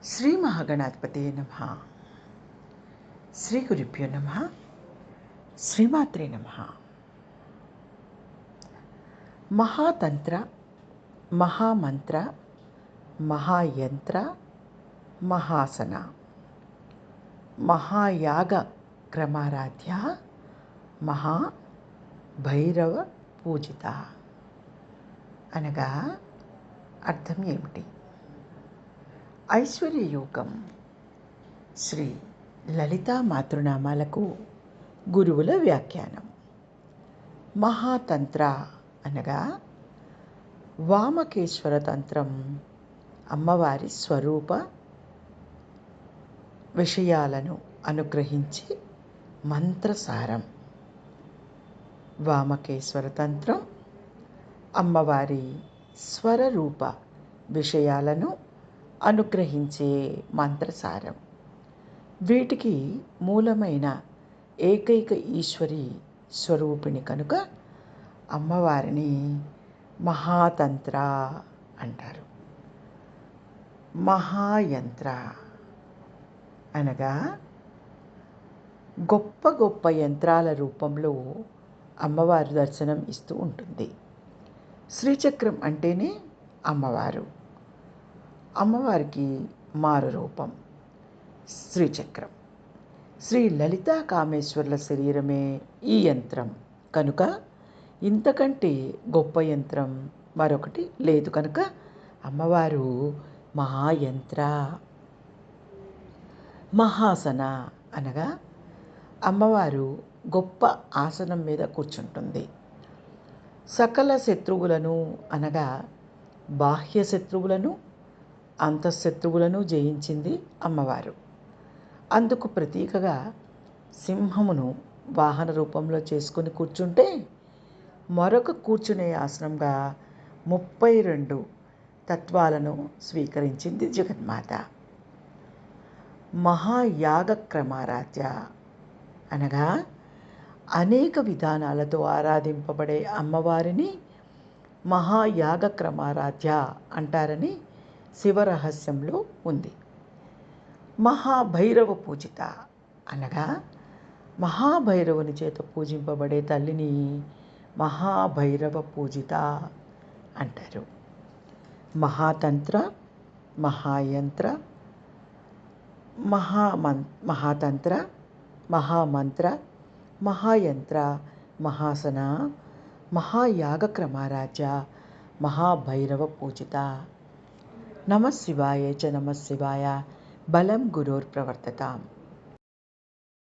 శ్రీ మహాగణాధిపతే నమః. శ్రీ గురుభ్యో నమః. శ్రీమాత్రే నమః. మహాతంత్ర, మహామంత్ర, మహాయంత్ర, మహాసన, మహాయాగ క్రమారాధ్య, మహాభైరవ పూజిత అనగా అర్థం ఏమిటి? ఐశ్వర్యయోగం శ్రీ లలితా మాతృనామాలకు గురువుల వ్యాఖ్యానం. మహాతంత్ర అనగా వామకేశ్వర తంత్రం, అమ్మవారి స్వరూప విషయాలను అనుగ్రహించి మంత్రసారం. వామకేశ్వర తంత్రం అమ్మవారి స్వరరూప విషయాలను అనుగ్రహించే మంత్రసారం. వీటికి మూలమైన ఏకైక ఈశ్వరి స్వరూపిణి కనుక అమ్మవారిని మహాతంత్ర అంటారు. మహాయంత్ర అనగా గొప్ప గొప్ప యంత్రాల రూపంలో అమ్మవారి దర్శనం ఇస్తూ ఉంటుంది. శ్రీచక్రం అంటేనే అమ్మవారు. అమ్మవారికి మారు రూపం శ్రీచక్రం. శ్రీ లలితా కామేశ్వరుల శరీరమే ఈ యంత్రం కనుక ఇంతకంటే గొప్ప యంత్రం మరొకటి లేదు కనుక అమ్మవారు మహాయంత్ర. మహాసన అనగా అమ్మవారు గొప్ప ఆసనం మీద కూర్చుంటుంది. సకల శత్రువులను అనగా బాహ్య శత్రువులను, అంతఃశత్రువులను జయించింది అమ్మవారు. అందుకు ప్రతీకగా సింహమును వాహన రూపంలో చేసుకుని కూర్చుంటే, మరొక కూర్చునే ఆసనంగా 32 తత్వాలను స్వీకరించింది జగన్మాత. మహాయాగ క్రమారాధ్య అనగా అనేక విధానాలతో ఆరాధింపబడే అమ్మవారిని మహాయాగ క్రమారాధ్య అంటారని శివరహస్యంలో ఉంది. మహాభైరవ పూజిత అనగా మహాభైరవుని చేత పూజింపబడే తల్లిని మహాభైరవ పూజిత అంటారు. మహాతంత్ర, మహాయంత్ర, మహాతంత్ర, మహామంత్ర, మహాయంత్ర, మహాసన, మహాయాగ క్రమారాధ్య, మహాభైరవ పూజిత. నమః శివాయ చ నమః శివాయ. బలం గురోర్ప్రవర్తతాం.